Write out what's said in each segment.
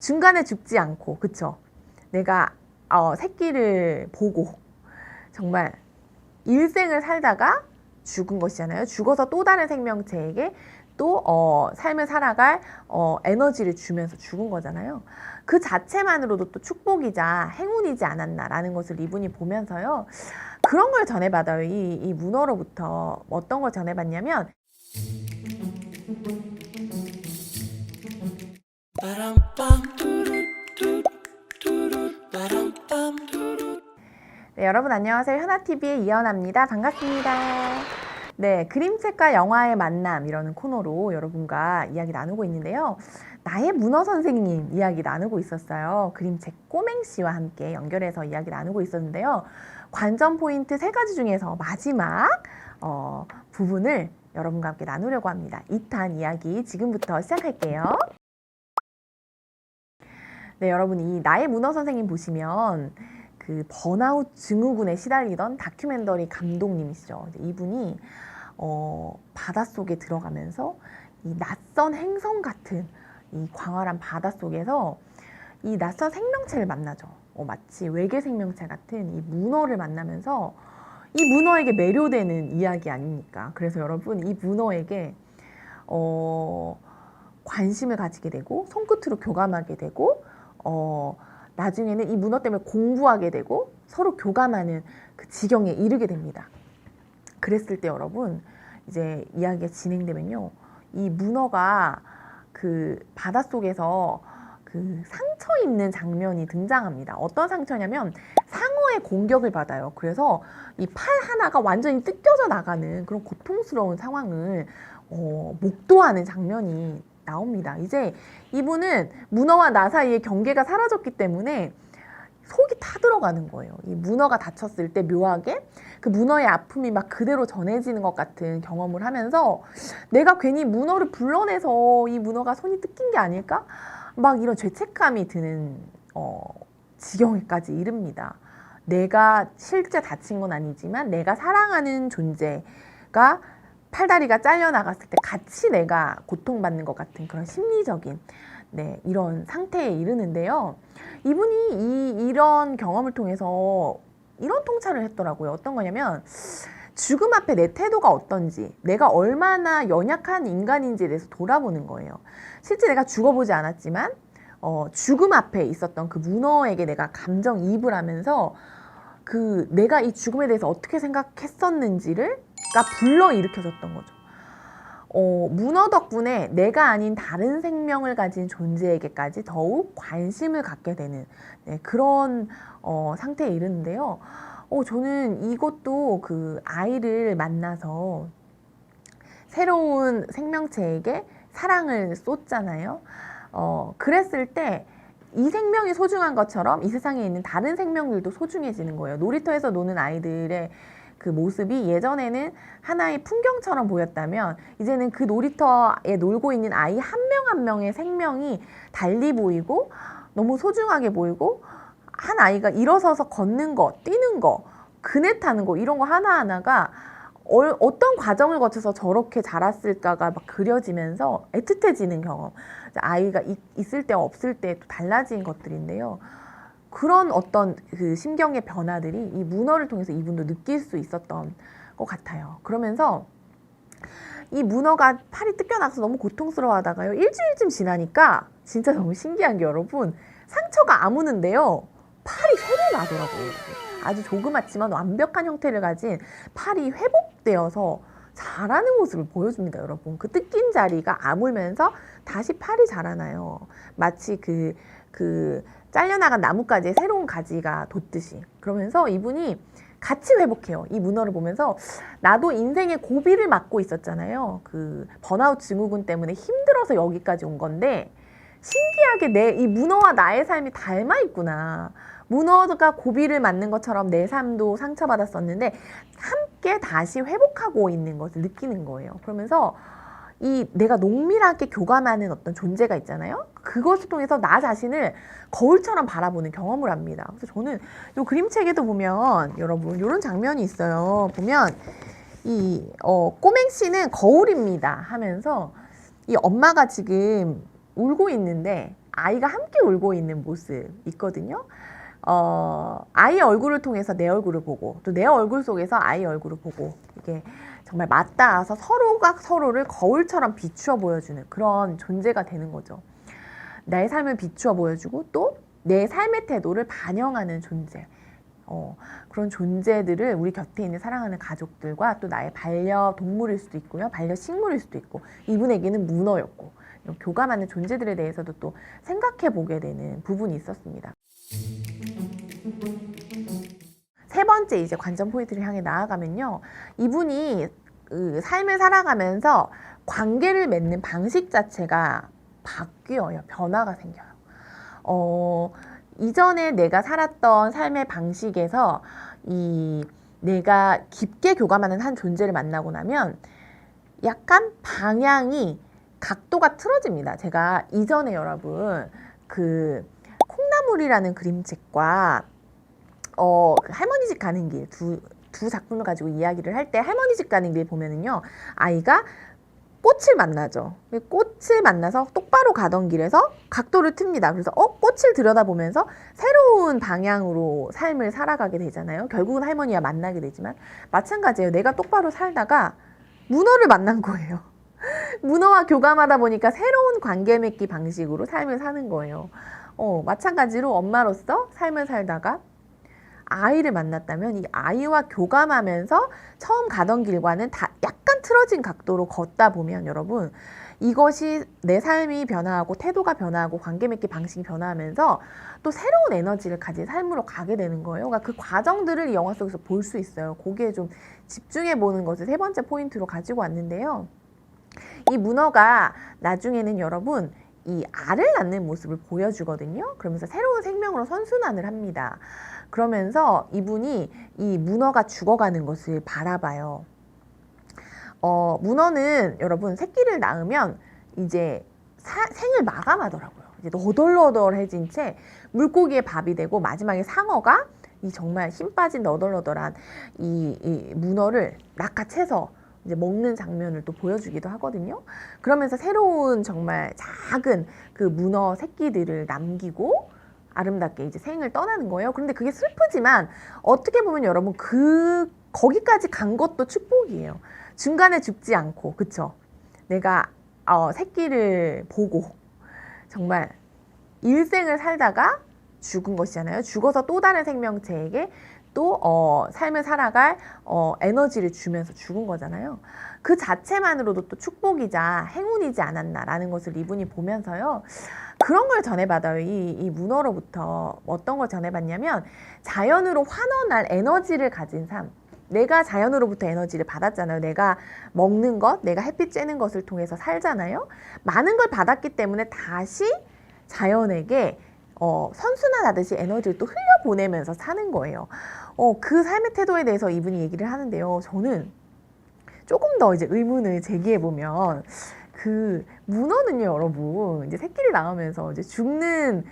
중간에 죽지 않고, 그쵸? 내가 새끼를 보고 정말 일생을 살다가 죽은 것이잖아요. 죽어서 또 다른 생명체에게 또 삶을 살아갈 에너지를 주면서 죽은 거잖아요. 그 자체만으로도 또 축복이자 행운이지 않았나라는 것을 이분이 보면서요. 그런 걸 전해받아요. 이 문어로부터 어떤 걸 전해받냐면 네, 여러분 안녕하세요. 현아TV의 이현아입니다. 반갑습니다. 네, 그림책과 영화의 만남 이라는 코너로 여러분과 이야기 나누고 있는데요. 나의 문어 선생님 이야기 나누고 있었어요. 그림책 꼬맹씨와 함께 연결해서 이야기 나누고 있었는데요. 관전 포인트 3가지 중에서 마지막 부분을 여러분과 함께 나누려고 합니다. 2탄 이야기 지금부터 시작할게요. 네, 여러분 이 나의 문어 선생님 보시면 그 번아웃 증후군에 시달리던 다큐멘터리 감독님이시죠. 이분이 바닷속에 들어가면서 이 낯선 행성 같은 이 광활한 바닷속에서 이 낯선 생명체를 만나죠. 마치 외계 생명체 같은 이 문어를 만나면서 이 문어에게 매료되는 이야기 아닙니까? 그래서 여러분 이 문어에게 관심을 가지게 되고 손끝으로 교감하게 되고 나중에는 이 문어 때문에 공부하게 되고 서로 교감하는 그 지경에 이르게 됩니다. 그랬을 때 여러분 이제 이야기가 진행되면요. 이 문어가 그 바닷속에서 그 상처 입는 장면이 등장합니다. 어떤 상처냐면 상어의 공격을 받아요. 그래서 이 팔 하나가 완전히 뜯겨져 나가는 그런 고통스러운 상황을 목도하는 장면이 나옵니다. 이제 이분은 문어와 나 사이의 경계가 사라졌기 때문에 속이 타들어가는 거예요. 이 문어가 다쳤을 때 묘하게 그 문어의 아픔이 막 그대로 전해지는 것 같은 경험을 하면서 내가 괜히 문어를 불러내서 이 문어가 손이 뜯긴 게 아닐까? 막 이런 죄책감이 드는 지경에까지 이릅니다. 내가 실제 다친 건 아니지만 내가 사랑하는 존재가 팔다리가 잘려나갔을 때 같이 내가 고통받는 것 같은 그런 심리적인 이런 상태에 이르는데요. 이분이 이런 경험을 통해서 이런 통찰을 했더라고요. 어떤 거냐면 죽음 앞에 내 태도가 어떤지, 내가 얼마나 연약한 인간인지에 대해서 돌아보는 거예요. 실제 내가 죽어보지 않았지만 죽음 앞에 있었던 그 문어에게 내가 감정이입을 하면서 그 내가 이 죽음에 대해서 어떻게 생각했었는지가 불러일으켜졌던 거죠. 문어 덕분에 내가 아닌 다른 생명을 가진 존재에게까지 더욱 관심을 갖게 되는 그런 상태에 이르는데요. 저는 이것도 그 아이를 만나서 새로운 생명체에게 사랑을 쏟잖아요. 그랬을 때 이 생명이 소중한 것처럼 이 세상에 있는 다른 생명들도 소중해지는 거예요. 놀이터에서 노는 아이들의 그 모습이 예전에는 하나의 풍경처럼 보였다면 이제는 그 놀이터에 놀고 있는 아이 한 명 한 명의 생명이 달리 보이고 너무 소중하게 보이고 한 아이가 일어서서 걷는 거, 뛰는 거, 그네 타는 거 이런 거 하나하나가 어떤 과정을 거쳐서 저렇게 자랐을까가 막 그려지면서 애틋해지는 경험. 아이가 있을 때 없을 때 또 달라진 것들인데요. 그런 어떤 그 심경의 변화들이 이 문어를 통해서 이분도 느낄 수 있었던 것 같아요. 그러면서 이 문어가 팔이 뜯겨나가서 너무 고통스러워 하다가요. 일주일쯤 지나니까 진짜 너무 신기한 게 여러분 상처가 아무는데요. 팔이 새로 나더라고요. 아주 조그맣지만 완벽한 형태를 가진 팔이 회복되어서 자라는 모습을 보여줍니다, 여러분. 그 뜯긴 자리가 아물면서 다시 팔이 자라나요. 마치 그 잘려나간 나뭇가지에 새로운 가지가 돋듯이. 그러면서 이분이 같이 회복해요. 이 문어를 보면서 나도 인생의 고비를 맞고 있었잖아요. 그 번아웃 증후군 때문에 힘들어서 여기까지 온 건데 신기하게 이 문어와 나의 삶이 닮아 있구나. 문어가 고비를 맞는 것처럼 내 삶도 상처받았었는데 함께 다시 회복하고 있는 것을 느끼는 거예요. 그러면서 내가 농밀하게 교감하는 어떤 존재가 있잖아요. 그것을 통해서 나 자신을 거울처럼 바라보는 경험을 합니다. 그래서 저는 이 그림책에도 보면 여러분 이런 장면이 있어요. 보면 이 꼬맹씨는 거울입니다 하면서 이 엄마가 지금 울고 있는데 아이가 함께 울고 있는 모습 있거든요. 아이의 얼굴을 통해서 내 얼굴을 보고 또 내 얼굴 속에서 아이의 얼굴을 보고 이게 정말 맞닿아서 서로가 서로를 거울처럼 비추어 보여주는 그런 존재가 되는 거죠. 나의 삶을 비추어 보여주고 또 내 삶의 태도를 반영하는 존재. 그런 존재들을 우리 곁에 있는 사랑하는 가족들과 또 나의 반려동물일 수도 있고요. 반려식물일 수도 있고 이분에게는 문어였고 이런 교감하는 존재들에 대해서도 또 생각해 보게 되는 부분이 있었습니다. 세 번째 이제 관전 포인트를 향해 나아가면요. 이분이 삶을 살아가면서 관계를 맺는 방식 자체가 바뀌어요. 변화가 생겨요. 이전에 내가 살았던 삶의 방식에서 내가 깊게 교감하는 한 존재를 만나고 나면 약간 방향이 각도가 틀어집니다. 제가 이전에 여러분 그 콩나물이라는 그림책과 할머니 집 가는 길 두 작품을 가지고 이야기를 할 때 할머니 집 가는 길 보면은요 아이가 꽃을 만나죠. 꽃을 만나서 똑바로 가던 길에서 각도를 틉니다. 그래서 꽃을 들여다보면서 새로운 방향으로 삶을 살아가게 되잖아요. 결국은 할머니와 만나게 되지만 마찬가지예요. 내가 똑바로 살다가 문어를 만난 거예요. 문어와 교감하다 보니까 새로운 관계 맺기 방식으로 삶을 사는 거예요. 마찬가지로 엄마로서 삶을 살다가 아이를 만났다면 이 아이와 교감하면서 처음 가던 길과는 다 약간 틀어진 각도로 걷다 보면 여러분 이것이 내 삶이 변화하고 태도가 변화하고 관계 맺기 방식이 변화하면서 또 새로운 에너지를 가진 삶으로 가게 되는 거예요. 그러니까 그 과정들을 이 영화 속에서 볼 수 있어요. 거기에 좀 집중해 보는 것을 세 번째 포인트로 가지고 왔는데요. 이 문어가 나중에는 여러분 이 알을 낳는 모습을 보여주거든요. 그러면서 새로운 생명으로 선순환을 합니다. 그러면서 이분이 이 문어가 죽어가는 것을 바라봐요. 문어는 여러분 새끼를 낳으면 이제 생을 마감하더라고요. 이제 너덜너덜해진 채 물고기의 밥이 되고 마지막에 상어가 이 정말 힘 빠진 너덜너덜한 이 문어를 낚아채서 이제 먹는 장면을 또 보여주기도 하거든요. 그러면서 새로운 정말 작은 그 문어 새끼들을 남기고 아름답게 이제 생을 떠나는 거예요. 그런데 그게 슬프지만 어떻게 보면 여러분 거기까지 간 것도 축복이에요. 중간에 죽지 않고, 그쵸? 내가 새끼를 보고 정말 일생을 살다가 죽은 것이잖아요. 죽어서 또 다른 생명체에게 또 삶을 살아갈 에너지를 주면서 죽은 거잖아요. 그 자체만으로도 또 축복이자 행운이지 않았나라는 것을 이분이 보면서요. 그런 걸 전해받아요. 이 문어로부터 어떤 걸 전해받냐면 자연으로 환원할 에너지를 가진 삶. 내가 자연으로부터 에너지를 받았잖아요. 내가 먹는 것, 내가 햇빛 쬐는 것을 통해서 살잖아요. 많은 걸 받았기 때문에 다시 자연에게 선순환하듯이 에너지를 또 흘려보내면서 사는 거예요. 그 삶의 태도에 대해서 이분이 얘기를 하는데요. 저는 조금 더 이제 의문을 제기해보면 그 문어는요, 여러분, 이제 새끼를 낳으면서 이제 죽는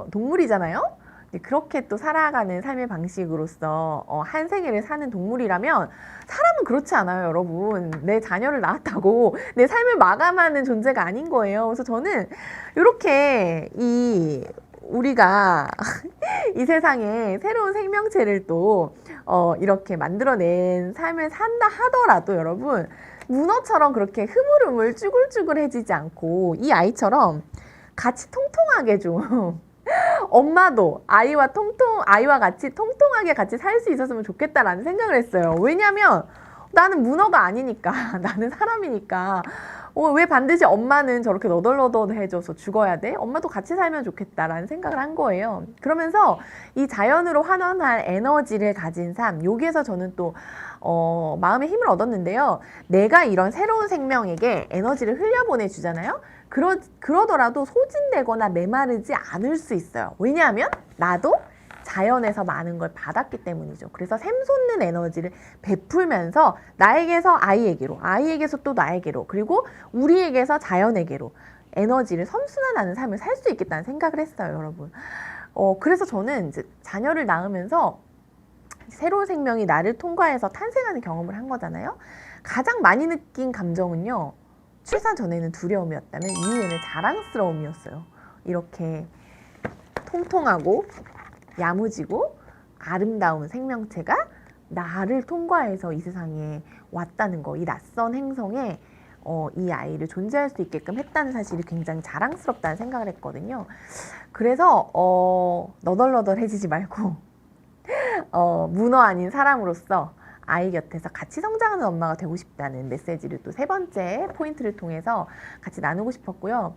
동물이잖아요. 그렇게 또 살아가는 삶의 방식으로서 한 생애를 사는 동물이라면 사람은 그렇지 않아요, 여러분. 내 자녀를 낳았다고 내 삶을 마감하는 존재가 아닌 거예요. 그래서 저는 이렇게 우리가 이 세상에 새로운 생명체를 또 이렇게 만들어낸 삶을 산다 하더라도 여러분 문어처럼 그렇게 흐물흐물 쭈글쭈글해지지 않고 이 아이처럼 같이 통통하게 좀 엄마도 아이와 같이 통통하게 같이 살 수 있었으면 좋겠다라는 생각을 했어요. 왜냐면 나는 문어가 아니니까 나는 사람이니까 왜 반드시 엄마는 저렇게 너덜너덜해져서 죽어야 돼? 엄마도 같이 살면 좋겠다라는 생각을 한 거예요. 그러면서 이 자연으로 환원할 에너지를 가진 삶, 여기에서 저는 또 마음의 힘을 얻었는데요. 내가 이런 새로운 생명에게 에너지를 흘려보내주잖아요. 그러더라도 소진되거나 메마르지 않을 수 있어요. 왜냐하면 나도 자연에서 많은 걸 받았기 때문이죠. 그래서 샘솟는 에너지를 베풀면서 나에게서 아이에게로, 아이에게서 또 나에게로, 그리고 우리에게서 자연에게로 에너지를 선순환하는 삶을 살 수 있겠다는 생각을 했어요, 여러분. 그래서 저는 이제 자녀를 낳으면서 새로운 생명이 나를 통과해서 탄생하는 경험을 한 거잖아요. 가장 많이 느낀 감정은요, 출산 전에는 두려움이었다면 이후에는 자랑스러움이었어요. 이렇게 통통하고 야무지고 아름다운 생명체가 나를 통과해서 이 세상에 왔다는 거, 이 낯선 행성에 이 아이를 존재할 수 있게끔 했다는 사실이 굉장히 자랑스럽다는 생각을 했거든요. 그래서 너덜너덜해지지 말고 문어 아닌 사람으로서 아이 곁에서 같이 성장하는 엄마가 되고 싶다는 메시지를 또 세 번째 포인트를 통해서 같이 나누고 싶었고요.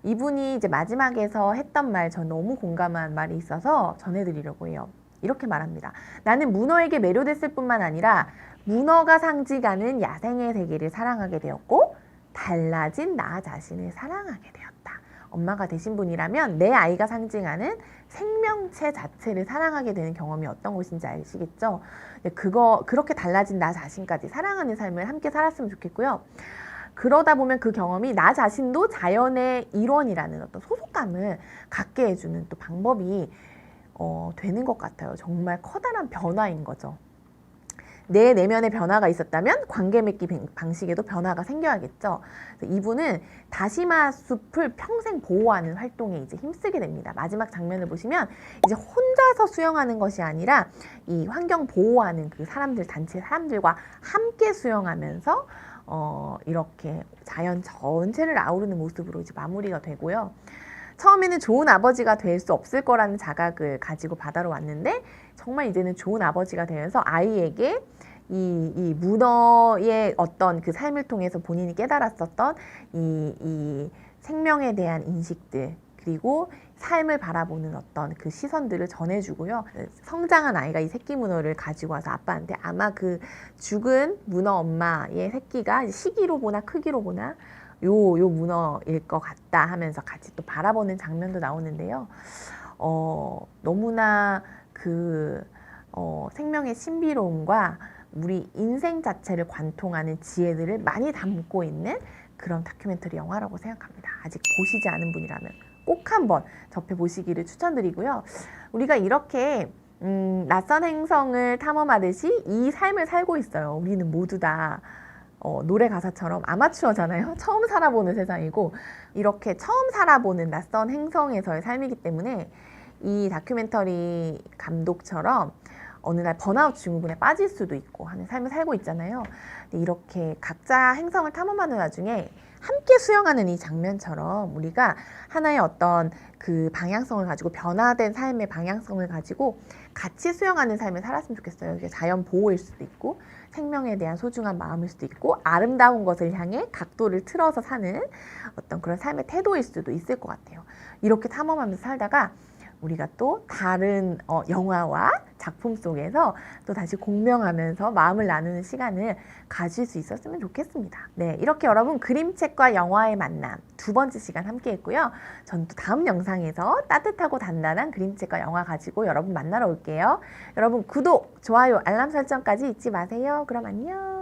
이분이 이제 마지막에서 했던 말, 전 너무 공감한 말이 있어서 전해드리려고 해요. 이렇게 말합니다. 나는 문어에게 매료됐을 뿐만 아니라 문어가 상징하는 야생의 세계를 사랑하게 되었고 달라진 나 자신을 사랑하게 되었다. 엄마가 되신 분이라면 내 아이가 상징하는 생명체 자체를 사랑하게 되는 경험이 어떤 것인지 아시겠죠? 그렇게 달라진 나 자신까지 사랑하는 삶을 함께 살았으면 좋겠고요. 그러다 보면 그 경험이 나 자신도 자연의 일원이라는 어떤 소속감을 갖게 해주는 또 방법이 되는 것 같아요. 정말 커다란 변화인 거죠. 내 내면에 변화가 있었다면 관계 맺기 방식에도 변화가 생겨야겠죠. 이분은 다시마 숲을 평생 보호하는 활동에 이제 힘쓰게 됩니다. 마지막 장면을 보시면 이제 혼자서 수영하는 것이 아니라 이 환경 보호하는 그 사람들, 단체 사람들과 함께 수영하면서 이렇게 자연 전체를 아우르는 모습으로 이제 마무리가 되고요. 처음에는 좋은 아버지가 될 수 없을 거라는 자각을 가지고 바다로 왔는데 정말 이제는 좋은 아버지가 되면서 아이에게 이 문어의 어떤 그 삶을 통해서 본인이 깨달았었던 이 생명에 대한 인식들, 그리고 삶을 바라보는 어떤 그 시선들을 전해주고요. 성장한 아이가 이 새끼 문어를 가지고 와서 아빠한테 아마 그 죽은 문어 엄마의 새끼가 시기로 보나 크기로 보나 요 문어일 것 같다 하면서 같이 또 바라보는 장면도 나오는데요. 너무나 그 생명의 신비로움과 우리 인생 자체를 관통하는 지혜들을 많이 담고 있는 그런 다큐멘터리 영화라고 생각합니다. 아직 보시지 않은 분이라면 꼭 한번 접해보시기를 추천드리고요. 우리가 이렇게 낯선 행성을 탐험하듯이 이 삶을 살고 있어요. 우리는 모두 다 노래 가사처럼 아마추어잖아요. 처음 살아보는 세상이고 이렇게 처음 살아보는 낯선 행성에서의 삶이기 때문에 이 다큐멘터리 감독처럼 어느 날 번아웃 증후군에 빠질 수도 있고 하는 삶을 살고 있잖아요. 근데 이렇게 각자 행성을 탐험하는 와중에 함께 수영하는 이 장면처럼 우리가 하나의 어떤 그 방향성을 가지고 변화된 삶의 방향성을 가지고 같이 수영하는 삶을 살았으면 좋겠어요. 이게 자연 보호일 수도 있고 생명에 대한 소중한 마음일 수도 있고 아름다운 것을 향해 각도를 틀어서 사는 어떤 그런 삶의 태도일 수도 있을 것 같아요. 이렇게 탐험하면서 살다가 우리가 또 다른 영화와 작품 속에서 또 다시 공명하면서 마음을 나누는 시간을 가질 수 있었으면 좋겠습니다. 네, 이렇게 여러분 그림책과 영화의 만남 두 번째 시간 함께 했고요. 전 또 다음 영상에서 따뜻하고 단단한 그림책과 영화 가지고 여러분 만나러 올게요. 여러분 구독, 좋아요, 알람 설정까지 잊지 마세요. 그럼 안녕.